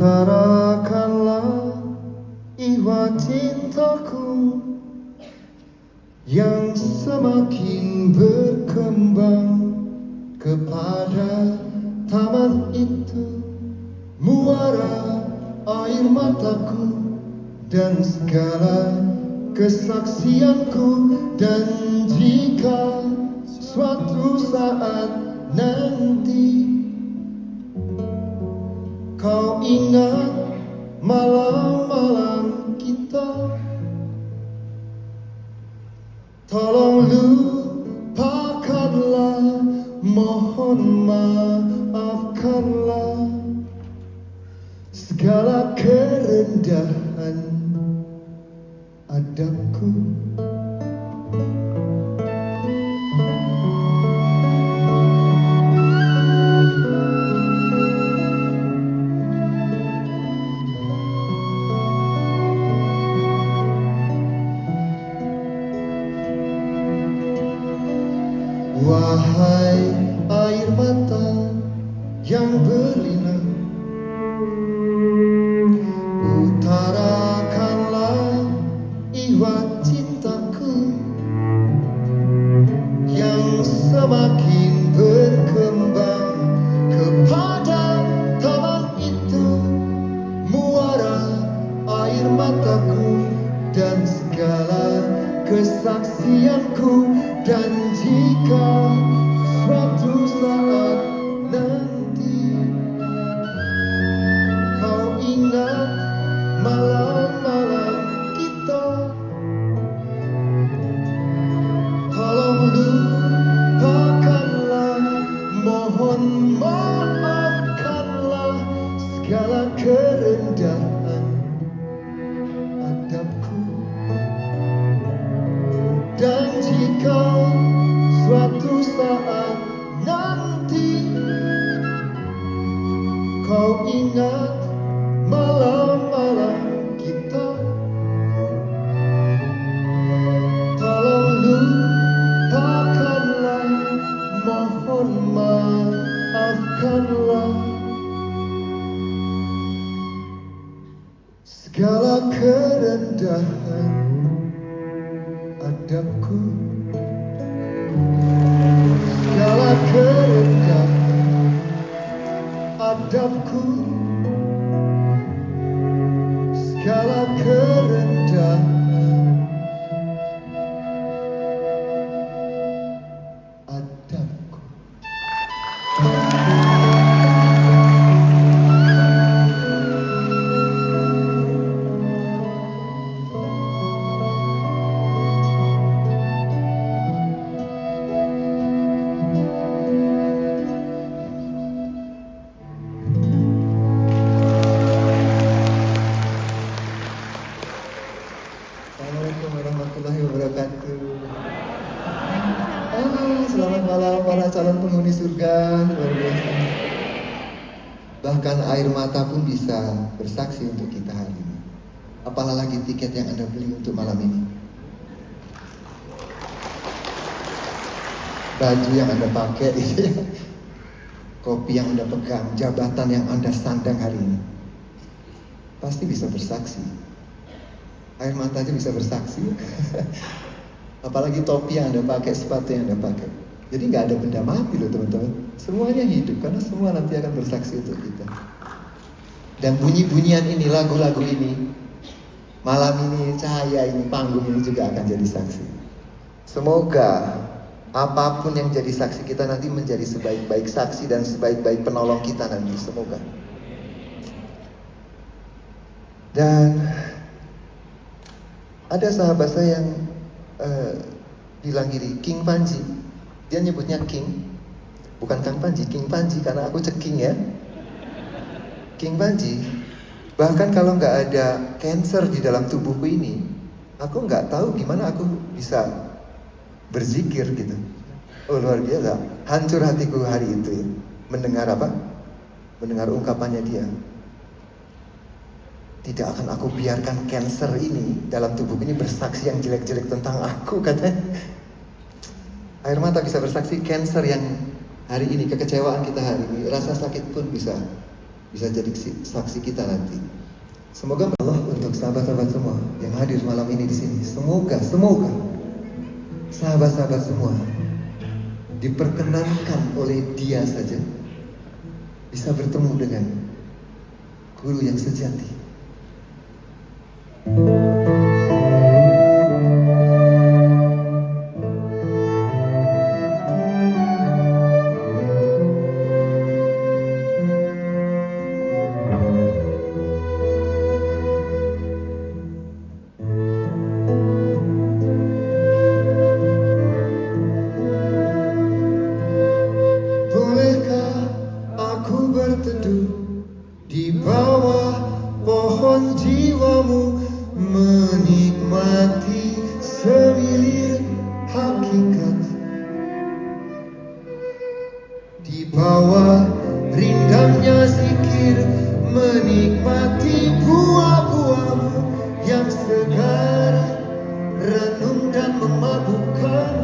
Utarakanlah ihwal cintaku yang semakin berkembang kepada taman itu. Muara air mataku dan segala kesaksianku. Dan jika suatu saat nanti kau ingat malam-malam kita, tolong lupakanlah, mohon maafkanlah segala kerendahan adabku. Wahai air mata yang berlinang, utarakanlah ihwal cintaku yang semakin berkembang kepada taman itu. Muara air mataku dan segala kesaksianku. Dan jika suatu saat nanti kau ingat malam-malam kita, tolong lupakanlah, mohon maafkanlah segala kerendahan adabku. Dan jika suatu saat nanti kau ingat malam-malam kita, tolong lupakanlah, mohon maafkanlah segala kerendahan adabku. Segala kerendahan adabku. Segala kerendahan adabku. Assalamualaikum warahmatullahi wabarakatuh. Selamat malam para calon penghuni surga. Luar biasa. Bahkan air mata pun bisa bersaksi untuk kita hari ini. Apalagi tiket yang Anda beli untuk malam ini. Baju yang Anda pakai, kopi yang Anda pegang, jabatan yang Anda sandang hari ini, pasti bisa bersaksi. Air mata aja bisa bersaksi. Apalagi topi yang Anda pakai, sepatu yang Anda pakai. Jadi nggak ada benda mati loh teman-teman. Semuanya hidup karena semua nanti akan bersaksi untuk kita. Dan bunyi-bunyian ini, lagu-lagu ini, malam ini, cahaya ini, panggung ini juga akan jadi saksi. Semoga apapun yang jadi saksi kita nanti menjadi sebaik-baik saksi dan sebaik-baik penolong kita nanti. Semoga. Dan ada sahabat saya yang bilang gini, King Panji. Dia nyebutnya King, bukan Kang Panji, King Panji, karena aku ceking ya. King Panji, bahkan kalau nggak ada cancer di dalam tubuhku ini, aku nggak tahu gimana aku bisa berzikir gitu. Oh luar biasa, hancur hatiku hari itu ya. Mendengar apa? Mendengar ungkapannya dia. Tidak akan aku biarkan cancer ini dalam tubuhku ini bersaksi yang jelek-jelek tentang aku, katanya. Air mata bisa bersaksi cancer yang hari ini, kekecewaan kita hari ini, rasa sakit pun bisa bisa jadi saksi kita nanti. Semoga Allah untuk sahabat-sahabat semua yang hadir malam ini di sini. Semoga sahabat-sahabat semua diperkenankan oleh Dia saja bisa bertemu dengan guru yang sejati. Bolehkah aku berteduh di bawah pohon jiwamu, menikmati sebilir hakikat, di bawah rindangnya zikir, menikmati buah-buahmu yang segar, renung dan memabukkan.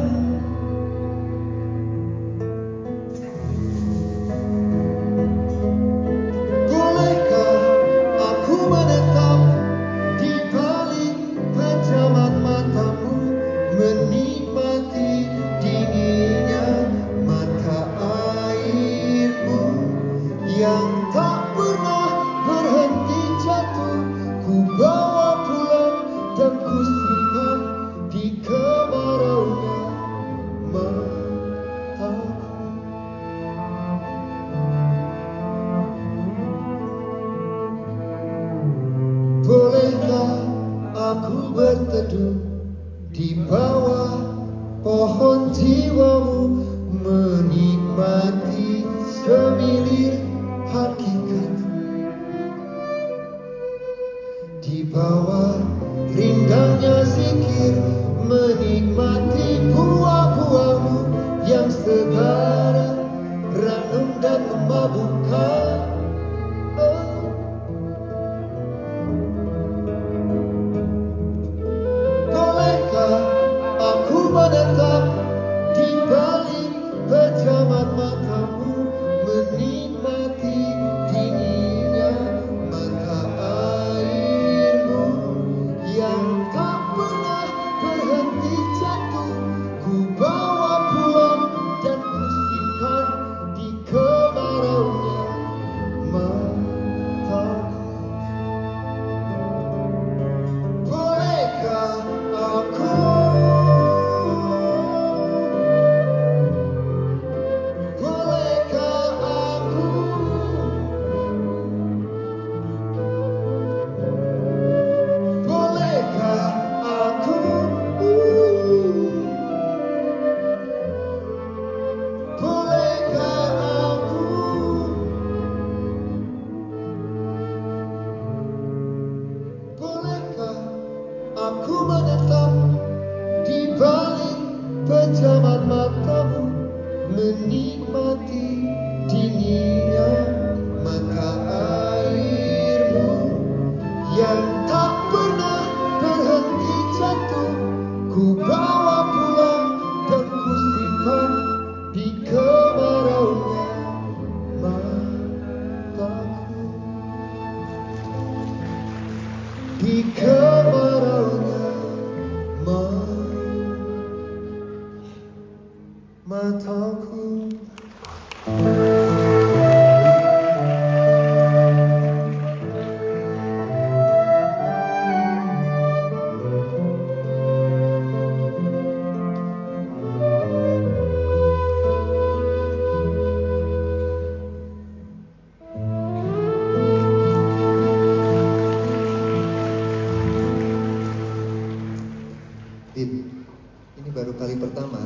Menikmati dinginnya mata airmu yang tak pernah berhenti jatuh. Ku bawa pulang dan ku simpan di kemaraunya mataku. Bolehkah aku berteduh di bawah pohon jiwamu, menikmati semilir hakikat, di bawah rindangnya zikir, menikmati buah-buahmu yang segar, renung dan memabukkan. Aku menetap di balik pejabat matamu, menikmati dinginnya mata airmu yang tak pernah berhenti jatuh. Ku bawa pulang dan ku simpan di kemaraunya mataku. Bolehkah aku aku menetap di balik pejabat matamu, menikmati dinginnya mata airmu yang tak pernah berhenti jatuh. Ku bawa pulang dan ku simpan di kemaraunya mataku, di kemaraunya mataku. Ini baru kali pertama.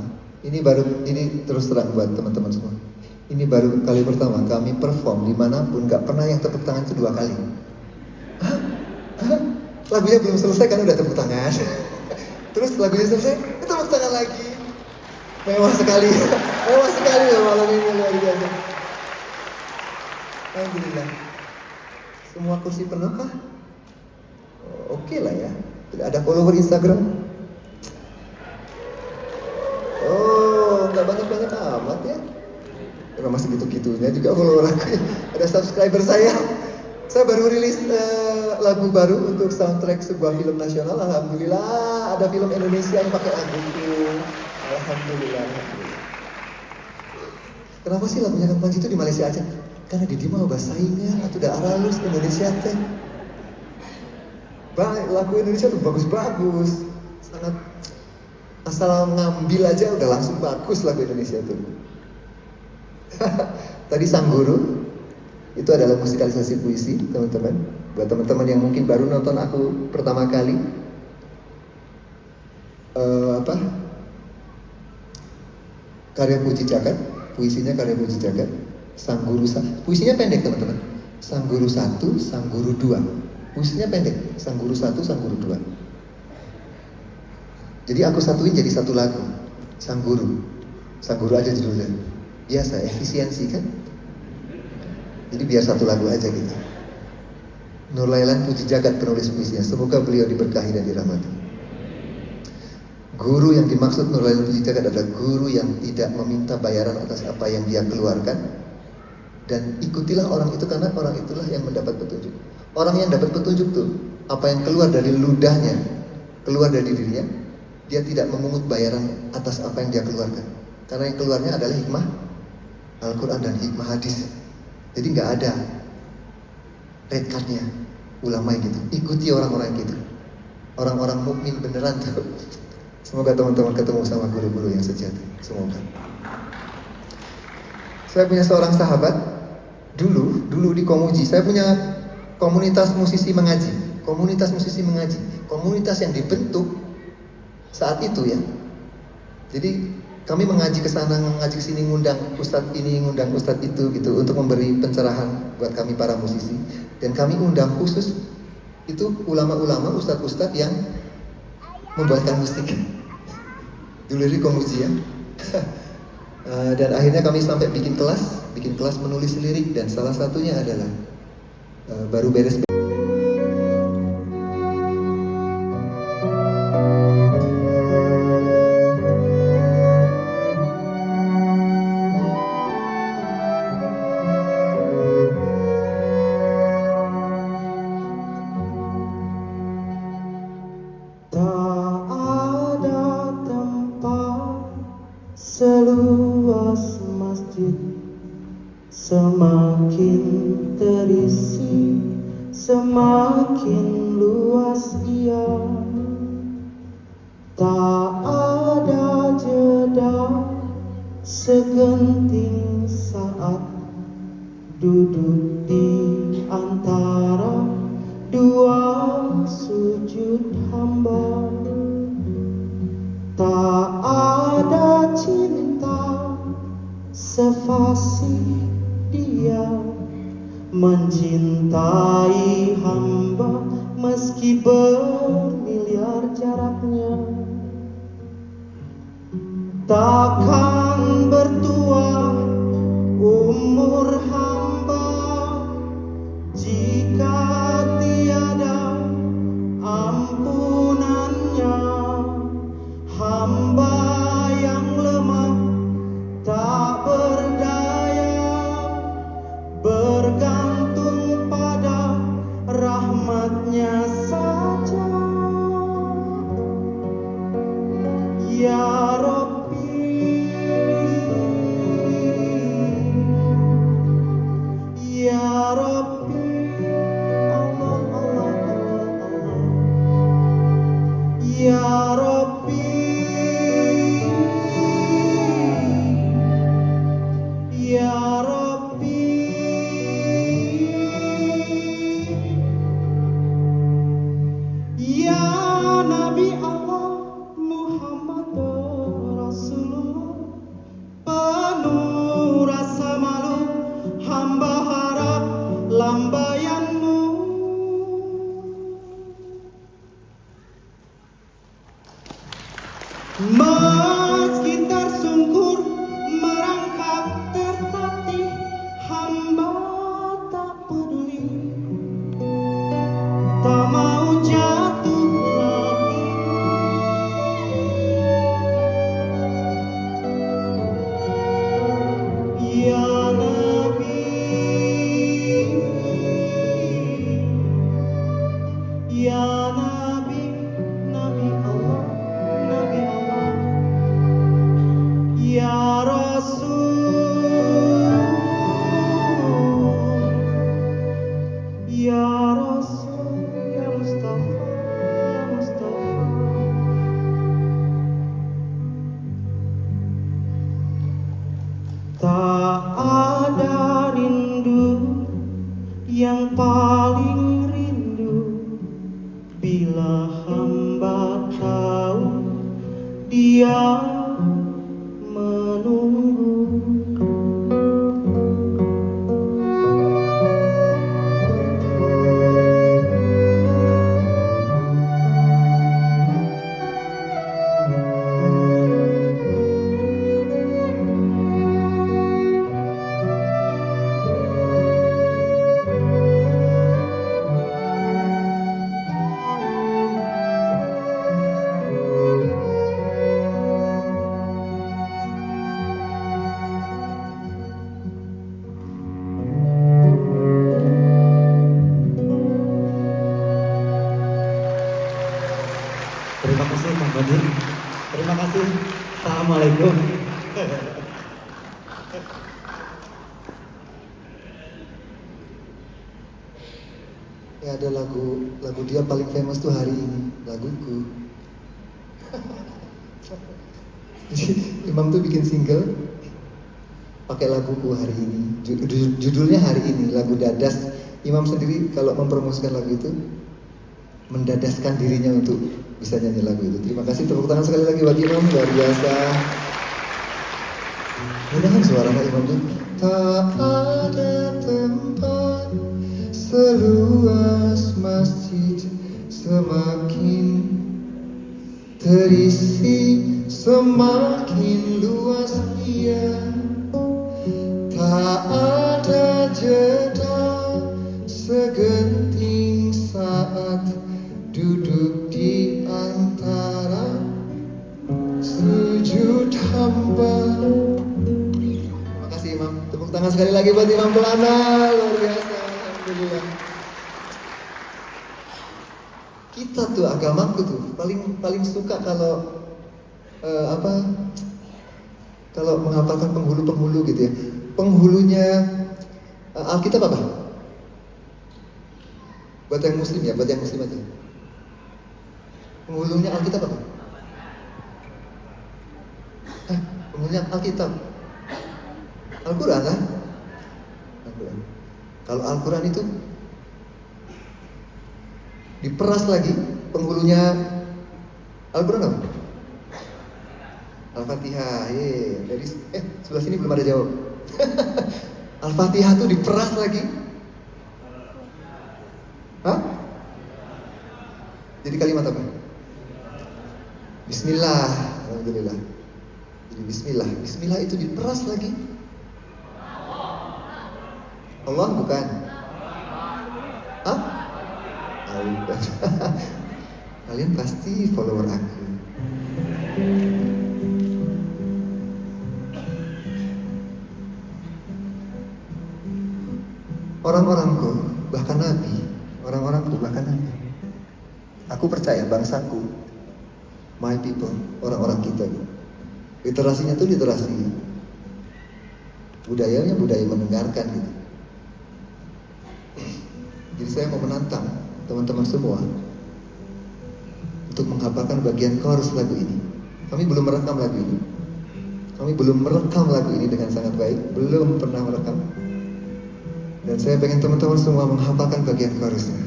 Ini terus terang buat teman-teman semua. Ini baru kali pertama kami perform dimanapun, nggak pernah yang tepuk tangan itu 2 kali. Hah? Lagunya belum selesai kan udah tepuk tangan. Terus lagunya selesai, tepuk tangan lagi. Mewah sekali loh malam ini, luar biasa. Alhamdulillah. Semua kursi penuh kah? Oke lah ya. Tidak ada follower Instagram. Nggak banyak-banyak amat ya. Karena masih gitu-gitunya juga follower aku. Ada subscriber saya. Saya baru rilis lagu baru untuk soundtrack sebuah film nasional. Alhamdulillah ada film Indonesia yang pakai lagu itu. Alhamdulillah. Kenapa sih lagunya Kang Panji itu di Malaysia aja? Karena di Dima bahasa saingnya atau udah halus Indonesia teh. Baik, lagu Indonesia tuh bagus-bagus. Sangat asal ngambil aja udah langsung bagus lagu Indonesia tuh. Tadi Sang Guru itu adalah musikalisasi puisi, teman-teman. Buat teman-teman yang mungkin baru nonton aku pertama kali, karya Puji Jagat, puisinya karya Puji Jagat. Sang Guru, puisinya pendek teman-teman. Sang Guru 1, Sang Guru 2. Puisinya pendek, Sang Guru 1, Sang Guru 2. Jadi aku satuin jadi satu lagu, Sang Guru. Sang Guru aja judulnya. Biasa, efisiensi kan? Jadi biar satu lagu aja gitu. Nur Lailan Puji Jagat penulis puisinya. Semoga beliau diberkahi dan dirahmati. Guru yang dimaksud Nur Lailan Puji Jagat adalah guru yang tidak meminta bayaran atas apa yang dia keluarkan. Dan ikutilah orang itu karena orang itulah yang mendapat petunjuk. Orang yang dapat petunjuk tuh, apa yang keluar dari ludahnya, keluar dari dirinya, dia tidak memungut bayaran atas apa yang dia keluarkan. Karena yang keluarnya adalah hikmah Al-Quran dan hikmah hadis. Jadi nggak ada rekatnya ulama gitu. Ikuti orang-orang gitu. Orang-orang mukmin beneran tuh. Semoga teman-teman ketemu sama guru-guru yang sejati. Semoga. Saya punya seorang sahabat dulu di Komuji. Saya punya komunitas musisi mengaji. Komunitas yang dibentuk saat itu ya. Jadi kami mengaji ke sana, mengaji ke sini, ngundang ustadz ini, ngundang ustadz itu gitu untuk memberi pencerahan buat kami para musisi. Dan kami undang khusus itu ulama-ulama, ustadz-ustadz yang membuatkan musik. Dulu di Komuji ya. Dan akhirnya kami sampai bikin kelas menulis lirik, dan salah satunya adalah baru beres. Seluas masjid, semakin terisi, semakin luas ia. Tak ada jeda segenting saat duduk di antara dua sujud hamba. Tak ada cinta sefasih dia mencintai hamba meski bermiliar jaraknya. Takkan bertuah umur hamba jika tiada ampunannya. Hamba yang lemah tak berdaya, bergantung pada rahmatnya saja. Ya Rabbi, Tak ada rindu yang paling rindu bila hamba tahu dia menunggu. Terima kasih Bang Badi. Terima kasih. Assalamualaikum. Ya ada lagu dia paling famous tuh Hari Ini, laguku. Jadi Imam tuh bikin single pakai laguku Hari Ini. Judulnya Hari Ini, lagu dadas. Imam sendiri kalau mempromosikan lagu itu mendadaskan dirinya untuk bisa nyanyi lagu itu. Terima kasih, tepuk tangan sekali lagi buat Imam, luar biasa. Mudah-mudahan suara Imam tuh. Tak ada tempat seluas masjid, semakin terisi semakin luas ia. Tak ada jeda segenting saat duduk di antara sujud hamba. Terima kasih Imam. Tepuk tangan sekali lagi buat Imam Pelana, luar biasa. Alhamdulillah. Kita tuh agamaku tuh paling suka kalau kalau menghafalkan penghulu gitu ya. Penghulunya Alkitab apa? Buat yang muslim ya, buat yang muslim aja. Penghulunya Alkitab apa? Penghulunya Alkitab. Al-Quran kan? Al-Quran. Kalau Al-Quran itu diperas lagi, penghulunya Al-Quran apa? Al-Fatihah. Dari sebelah sini belum ada jawab. Al-Fatihah tuh diperas lagi. Hah? Jadi kalimat apa? Bismillah. Alhamdulillah. Jadi Bismillah. Bismillah itu diperas lagi. Allah bukan? Hah? Bukan. Kalian pasti follower aku. Orang-orangku, bahkan Nabi, orang-orangku bahkan Nabi. Aku percaya bangsaku, my people, orang-orang kita. Literasinya tuh literasi, budayanya budaya mendengarkan gitu. Jadi saya mau menantang teman-teman semua untuk menghafalkan bagian chorus lagu ini. Kami belum merekam lagu ini. Kami belum merekam lagu ini dengan sangat baik, belum pernah merekam. Dan saya pengen teman-teman semua menghafalkan bagian chorusnya.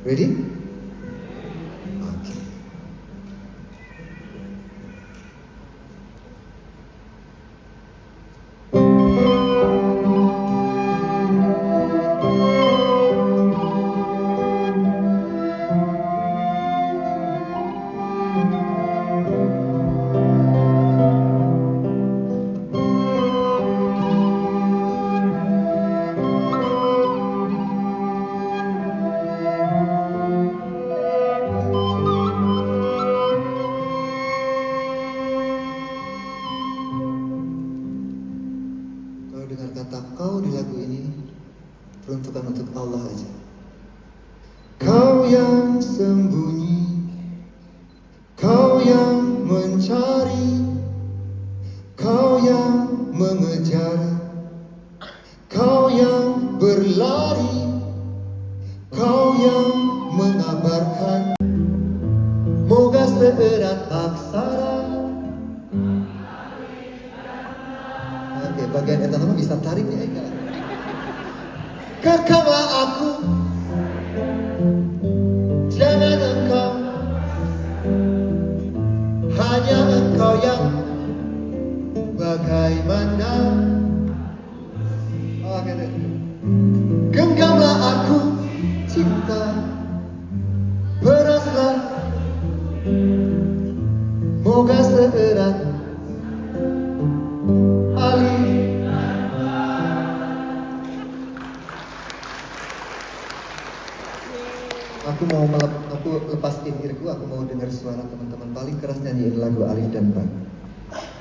Ready? Oke. Dengar kata kau di lagu ini peruntukan untuk Allah aja. Kau yang sembunyi, kau yang mencari, kau yang mengejar, kau yang berlari, kau yang mengabarkan. Moga seerat aksara. Oke. Oke, bagian eta nama bisa tarik ya Eka. Kekallah aku, jangan engkau, hanya engkau yang bagaimana. Oke deh. Genggamlah aku, cinta, beraslah, moga seerat Ali. Aku lepasin diriku, aku mau dengar suara teman-teman paling keras nyanyiin lagu Alif dan Ba.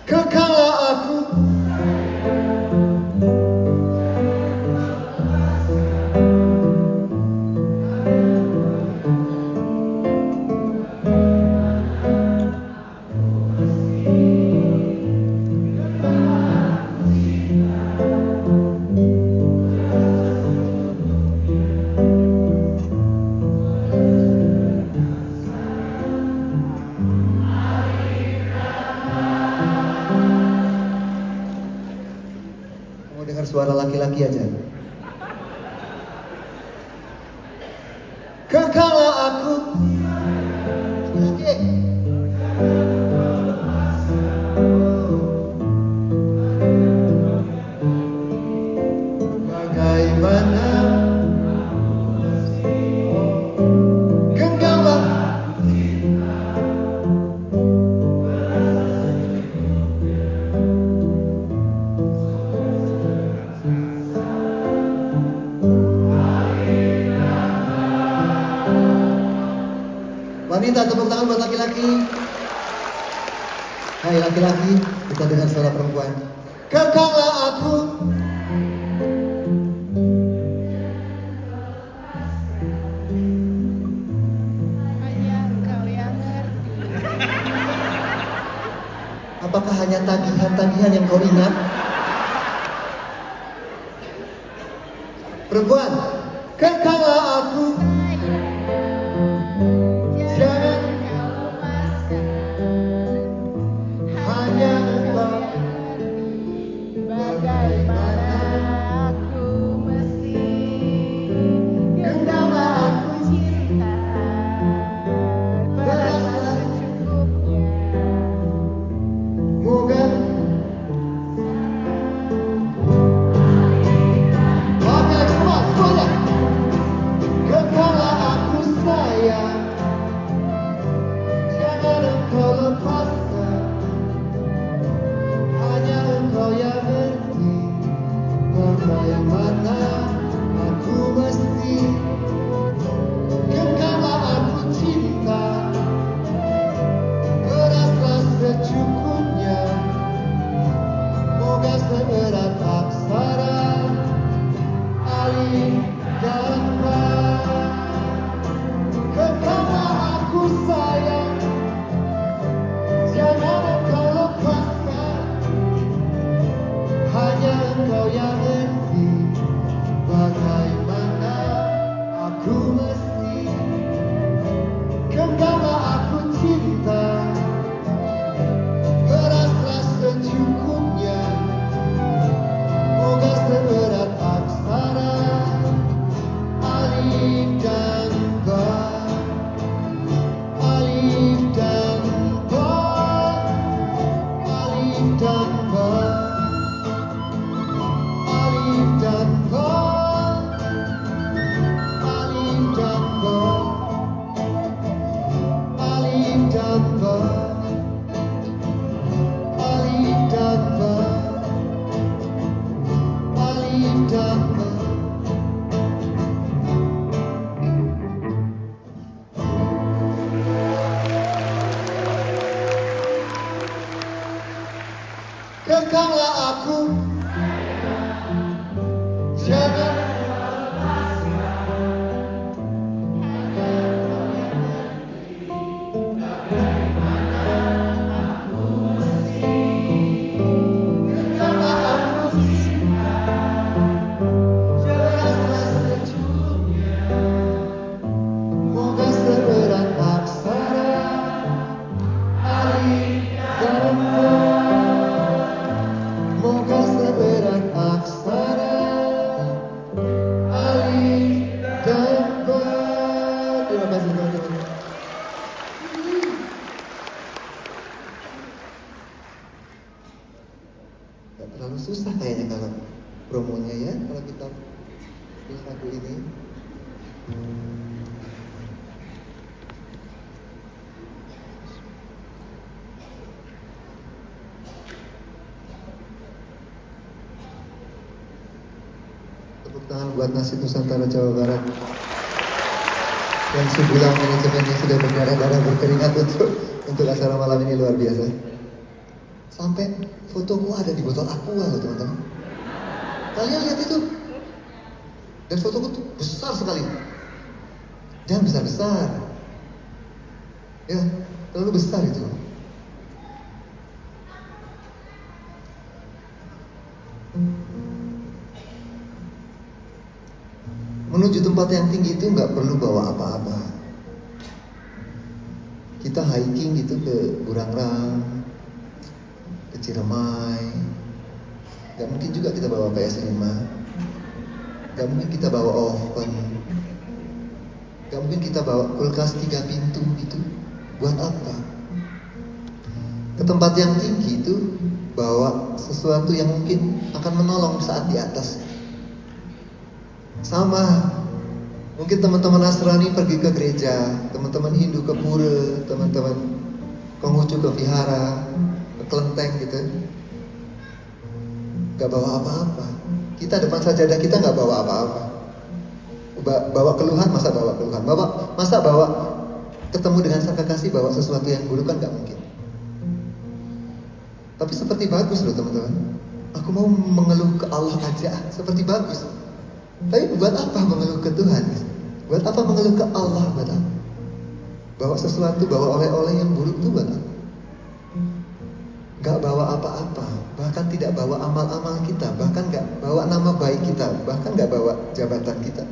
Kekallah aku, mau dengar suara laki-laki aja. Kekallah aku, laki. Bagaimana genggamlah wanita, tepuk tangan buat laki-laki. Hai laki-laki, kita dengar suara perempuan. Kekallah aku, hanya engkau yang ngerti. apakah hanya tagihan-tagihan yang kau ingat? Perempuan, kekallah aku, Jangan kau lepaskan, hanya engkau. bagaimana aku mesti genggamlah aku cinta, berasa secukupnya. Moga oke, semuanya. Kekallah aku sayang, jangan engkau lepaskan, hanya engkau yang ngerti bagaimana aku mesti. Kekallah aku cinta, beraslah secukupnya, moga seerat aksara Alif dan Ba. Kekallah aku sayang, jangan engkau lepaskan, hanya engkau yang ngerti bagaimana aku mesti. Genggamlah aku cinta, beraslah secukupnya, moga seerat aksara Alif dan Ba. Alif dan Ba, Alif dan Ba, Alif dan Ba, Alif dan Ba, Alif dan Ba, Alif dan Ba, Alif dan Ba. Kekallah aku, jangan kekallah aku, dalam promonya ya, kalau kita pilih lagu ini. Tepuk tangan buat Nasib Nusantara Jawa Barat yang sebulan manajemennya sudah berdarah-darah berkeringat untuk acara malam ini, luar biasa. Sampai fotoku ada di botol aqua loh teman-teman. Kalian lihat itu? Dan fotoku tuh besar sekali. Jangan besar-besar. Ya, terlalu besar itu. Menuju tempat yang tinggi itu nggak perlu bawa apa-apa. Kita hiking gitu ke Burangrang, ke Ciremai. Gak mungkin juga kita bawa PS5. Gak mungkin kita bawa oven. Gak mungkin kita bawa kulkas 3 pintu gitu. Buat apa? Ke tempat yang tinggi itu bawa sesuatu yang mungkin akan menolong saat di atas. Sama, mungkin teman-teman Nasrani pergi ke gereja, teman-teman Hindu ke pura, teman-teman Konghucu ke vihara, ke kelenteng gitu. Gak bawa apa-apa. Kita depan sajadah kita gak bawa apa-apa. Bawa keluhan, masa bawa keluhan? Masa bawa ketemu dengan sang kekasih, bawa sesuatu yang buruk kan gak mungkin. Tapi seperti bagus loh teman-teman. Aku mau mengeluh ke Allah aja, seperti bagus. Tapi buat apa mengeluh ke Tuhan? Buat apa mengeluh ke Allah? Buat apa? Bawa sesuatu, bawa oleh-oleh yang buruk itu buat apa? Gak bawa apa-apa, bahkan tidak bawa amal-amal kita, bahkan gak bawa nama baik kita, bahkan gak bawa jabatan kita.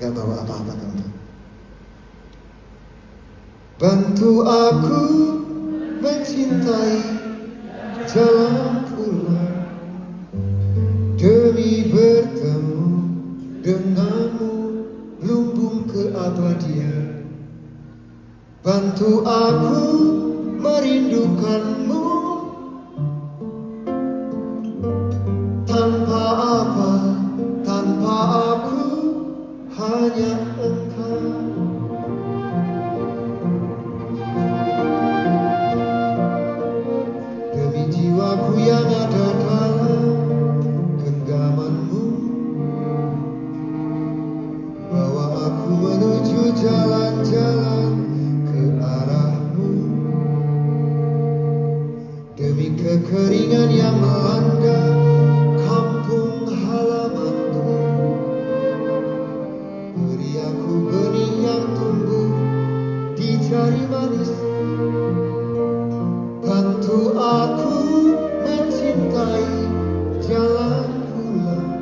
Gak bawa apa-apa teman-teman. Bantu aku mencintai jalan pulang demi bertemu denganmu lumbung keabadian. Bantu aku merindukanmu tanpa apa, tanpa aku, hanya engkau. Demi jiwaku yang ada dalam genggamanmu, bawa aku menuju jalan-jalan ke arahmu. Demi kekeringan yang melanda kampung halamanku, beri aku benih yang tumbuh di jari manis. Bantu aku mencintai jalan pulang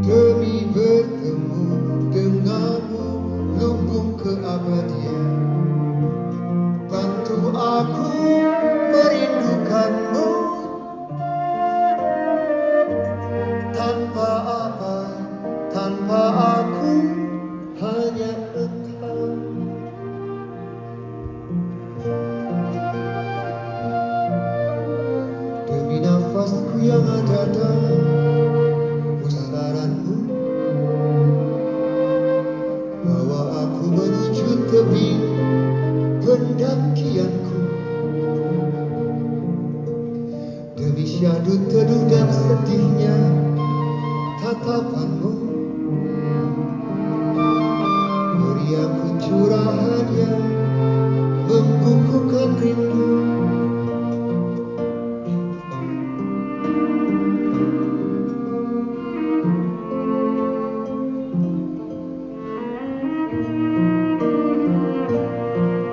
demi bertemu denganmu lumbung keabadian. Bantu aku merindukanmu tanpa apa, tanpa aku, hanya engkau. Demi nafasku yang ada dalam pusaranmu, bawa aku menuju tebing pendakianku. Demi syahdu teduh dan sedihnya tatapanmu, beri aku curahan yang membukukan rindu.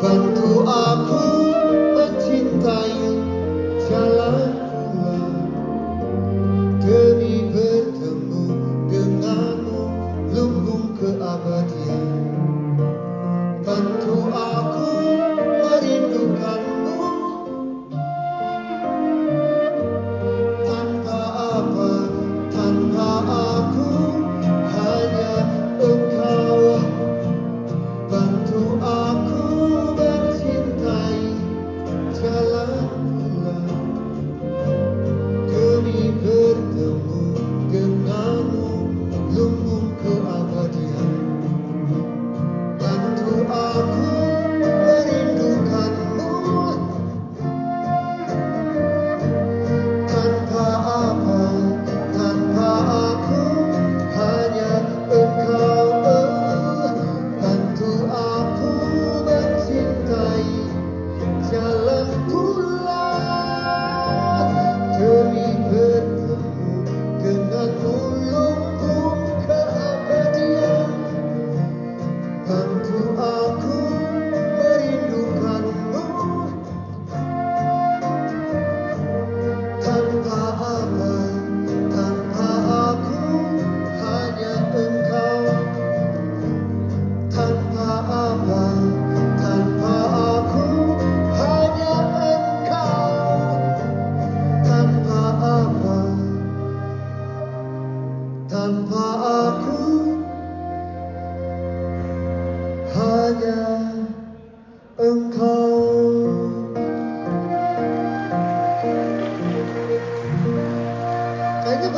Bantu aku mencintai jalan pulang demi bertemu denganmu lumbung keabadian. Bantu aku merindukanmu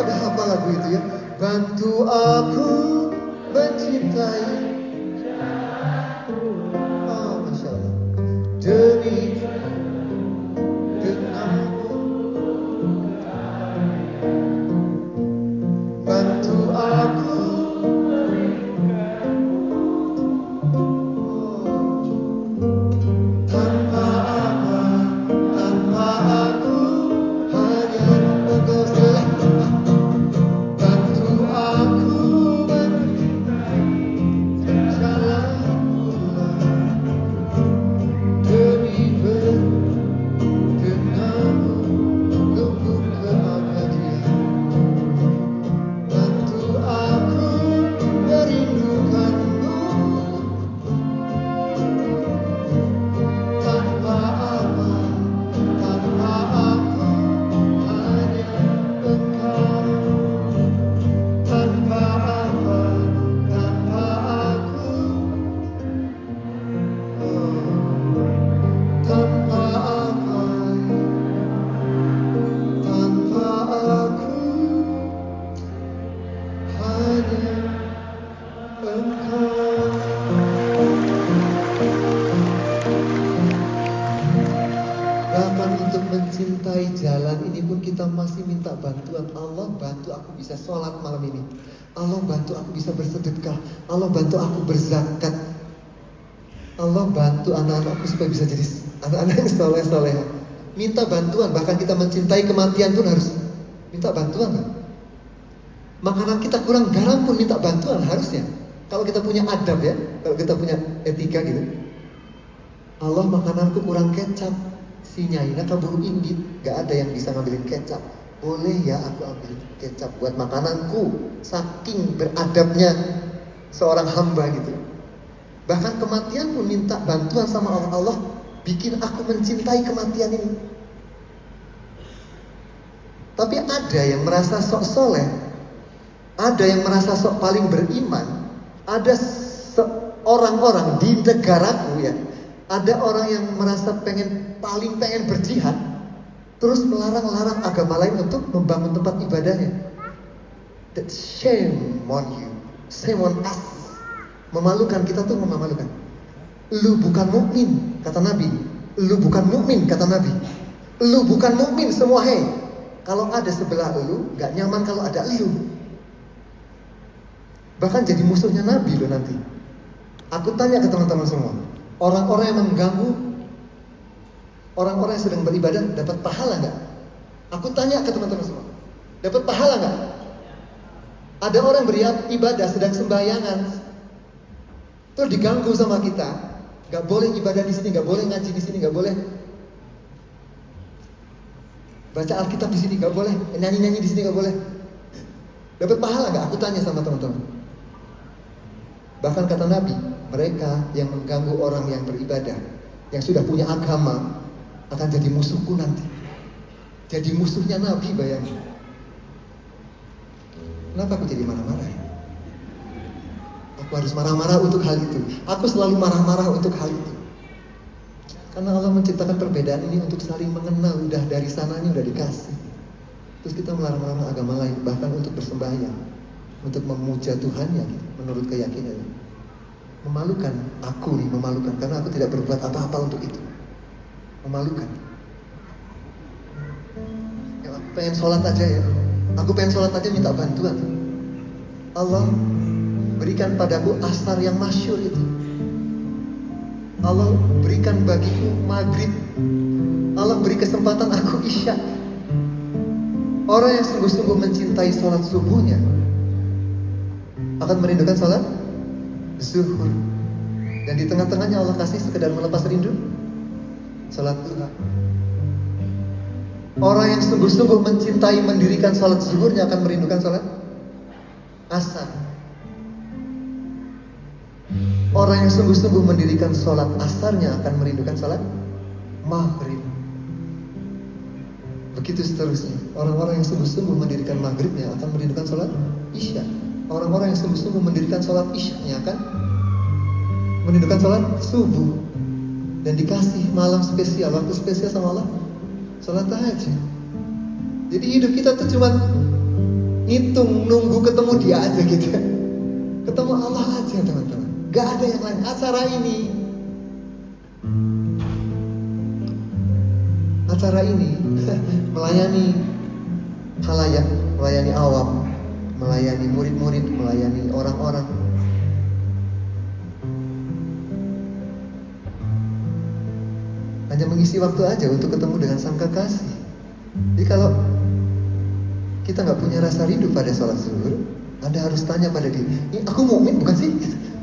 pada hafal lagu itu ya. Bantu aku mencintai. Oh, Masya Allah. Demi denganmu. Bantu aku. Tanpa apa, tanpa aku, hanya engkau saja. Bantu aku berjalan pulang demi berkenamu, nunggu keabadian. Bantu aku merindukanmu. Tanpa apa, tanpa aku, hanya engkau. Tanpa apa, tanpa aku, tanpa apa, tanpa aku, hanya engkau. Bahkan untuk mencintai jalan ini pun kita masih minta bantuan. Allah bantu aku bisa sholat malam ini. Allah bantu aku bisa bersedekah. Allah bantu aku berzakat. Allah bantu anak-anakku supaya bisa jadi anak-anak yang soleh-soleh. Minta bantuan. Bahkan kita mencintai kematian pun harus minta bantuan kan? Makanan kita kurang garam pun minta bantuan harusnya. Kalau kita punya adab ya, kalau kita punya etika gitu. Allah makananku kurang kecap. Si Nyai kaburu indit, gak ada yang bisa ngambilin kecap. Boleh ya aku ambil kecap buat makananku. Saking beradabnya seorang hamba gitu. Bahkan kematian pun minta bantuan sama Allah. Allah bikin aku mencintai kematian ini. Tapi ada yang merasa sok soleh, ada yang merasa sok paling beriman. Ada orang-orang di negaraku ya, ada orang yang merasa paling pengen berjihad, terus melarang-larang agama lain untuk membangun tempat ibadahnya. That shame on you, shame on us. Memalukan, kita tuh memalukan. Lu bukan mukmin, kata Nabi. Lu bukan mukmin, kata Nabi. Lu bukan mukmin semua, hei. Kalau ada sebelah lu, gak nyaman kalau ada lu. Bahkan jadi musuhnya Nabi lo nanti. Aku tanya ke teman-teman semua, orang-orang yang mengganggu orang-orang yang sedang beribadah dapat pahala nggak? Aku tanya ke teman-teman semua, dapat pahala nggak? Ada orang beribadah sedang sembahyangan, terus diganggu sama kita, nggak boleh ibadah di sini, nggak boleh ngaji di sini, nggak boleh baca Alkitab di sini, nggak boleh nyanyi-nyanyi di sini, nggak boleh. Dapat pahala nggak? Aku tanya sama teman-teman. Bahkan kata Nabi, mereka yang mengganggu orang yang beribadah, yang sudah punya agama, akan jadi musuhku nanti. Jadi musuhnya Nabi, bayangin. Kenapa aku jadi marah-marah? Aku harus marah-marah untuk hal itu. Aku selalu marah-marah untuk hal itu. Karena Allah menciptakan perbedaan ini untuk saling mengenal. Udah dari sananya udah dikasih. Terus kita melarang-larang agama lain, bahkan untuk bersembahyang, untuk memuja Tuhannya, gitu, menurut keyakinan. Memalukan, aku nih memalukan, karena aku tidak berbuat apa-apa untuk itu. Memalukan. Ya, aku pengen sholat aja ya. Aku pengen sholat aja minta bantuan. Allah berikan padaku asar yang masyhur itu. Allah berikan bagiku maghrib. Allah beri kesempatan aku isya. Orang yang sungguh-sungguh mencintai sholat subuhnya akan merindukan sholat zuhur. Dan di tengah-tengahnya Allah kasih sekedar melepas rindu sholat duha. Orang yang sungguh-sungguh mencintai mendirikan sholat zuhurnya akan merindukan sholat asar. Orang yang sungguh-sungguh mendirikan sholat asarnya akan merindukan sholat maghrib. Begitu seterusnya. Orang-orang yang sungguh-sungguh mendirikan maghribnya akan merindukan sholat isya. Orang-orang yang sungguh-sungguh mendirikan sholat isyanya akan merindukan sholat subuh. Dan dikasih malam spesial, waktu spesial sama Allah, sholat tahajud. Jadi hidup kita tuh cuma ngitung, nunggu ketemu dia aja gitu. Ketemu Allah aja teman-teman. Gak ada yang lain. Acara ini melayani halayak, melayani awam, melayani murid-murid, melayani orang-orang. Hanya mengisi waktu aja untuk ketemu dengan sang kekasih. Jadi kalau kita nggak punya rasa rindu pada sholat zuhur, Anda harus tanya pada diri, ini aku mukmin bukan sih?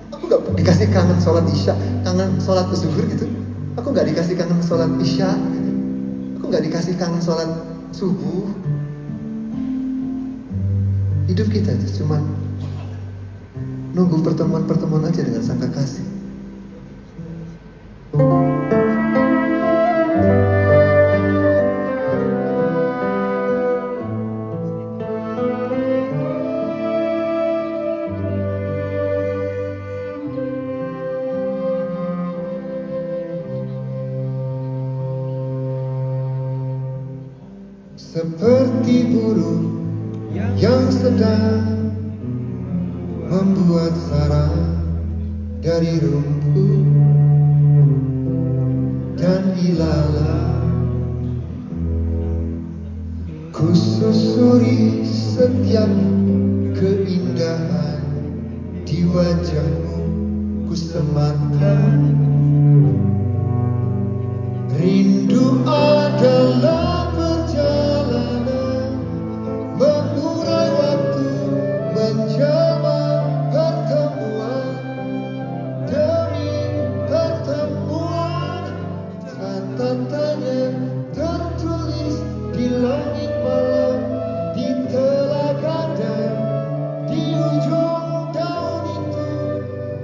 Aku nggak dikasih kangen sholat isya, kangen sholat zuhur gitu. Aku nggak dikasih kangen sholat isya, aku nggak dikasih kangen sholat subuh. Hidup kita itu cuma nunggu pertemuan-pertemuan aja dengan sang kekasih. Seperti burung yang sedang membuat sarang dari rumput dan ilalang, ku susuri setiap keindahan di wajahmu, ku sematkan rindu adalah perjalanan mengurai waktu, menjelma pertemuan demi pertemuan. Catatannya tertulis di langit malam, di telaga dan di ujung daun itu.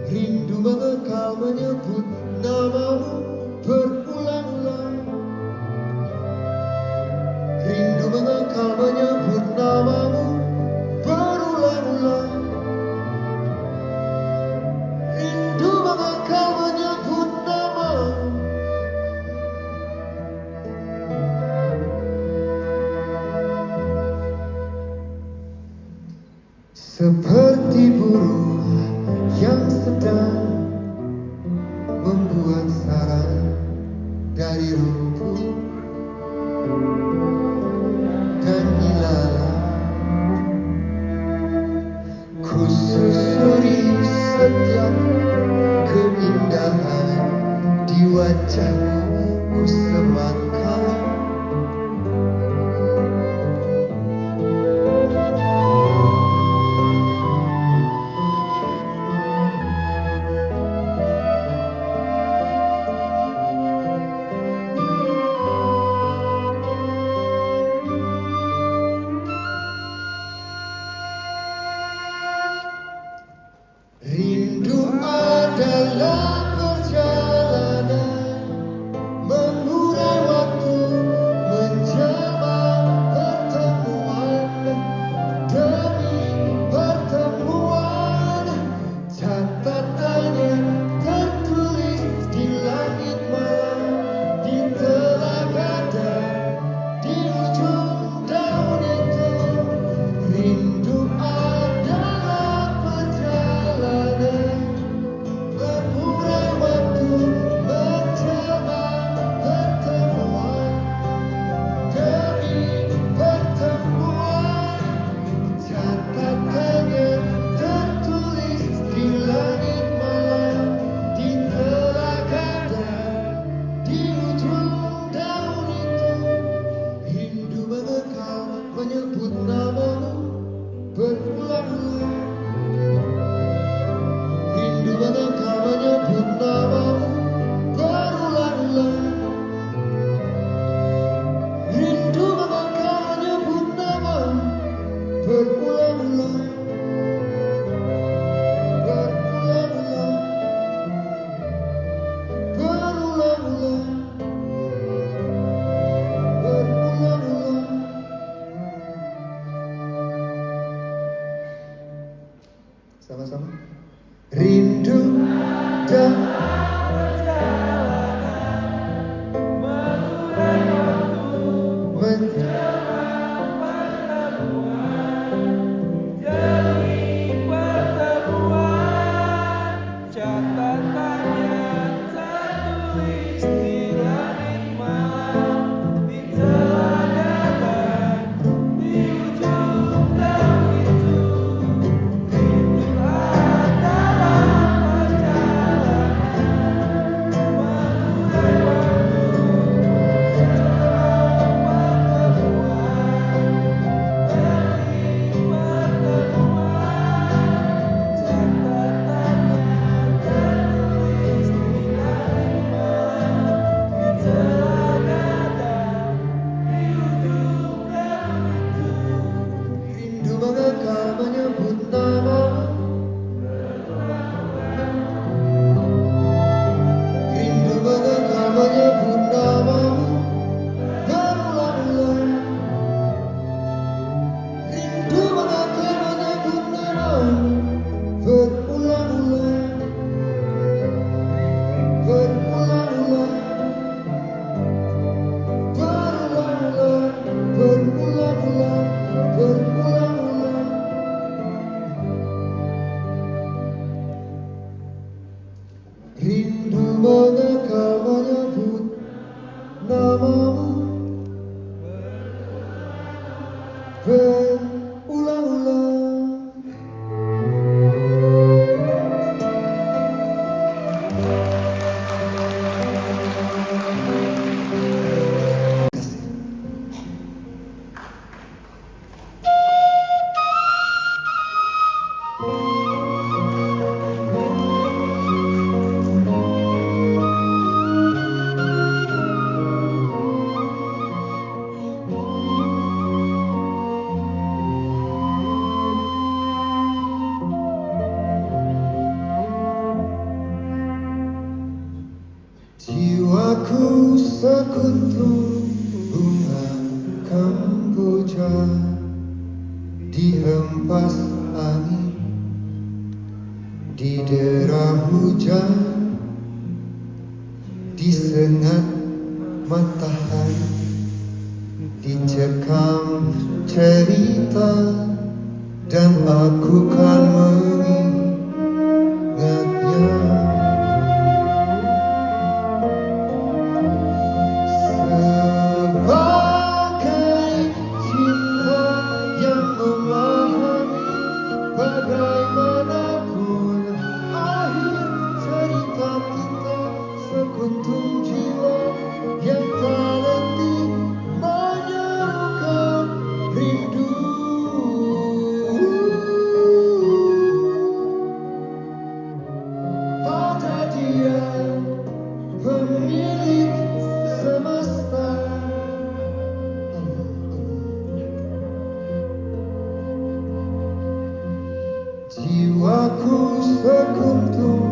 Rindu mengekal menyebut namamu berulang-ulang. Rindu mengekal menyebut namamu berulang-ulang. Rindu mengekal menyebut namamu. Seperti burung yang sedang membuat sarang dari rumput dan ilalang, ku susuri setiap keindahan di wajahmu, ku sematkan rindu adalah perjalanan mengurai waktu, menjelma pertemuan demi pertemuan. Catatannya tertulis di langit malam, di telaga dan di ujung daun itu. Rindu adalah perjalanan mengurai waktu, menjelma pertemuan demi pertemuan. Catatannya tertulis di langit malam, di telaga dan di ujung daun itu. Rindu mengekal menyebut namamu berulang-ulang. Rindu mengekal menyebut namamu berulang-ulang. Rindu mengekal menyebut namamu berulang-ulang. Berulang-ulang. Berulang-ulang. Berulang-ulang. Sama-sama. Rindu dan menjelma berulang-ulang. Terima kasih. Jiwaku sekuntum bunga kamboja dihempas angin, didera hujan, disengat matahari, dicekam cerita, dan aku kan mengingatnya. Sebagai cinta yang memahami bagaimanapun akhir cerita kita, sekuntum jiwa yang tak letih menyerukan rindu. Pada dia pemilik semesta. Jiwaku sekuntum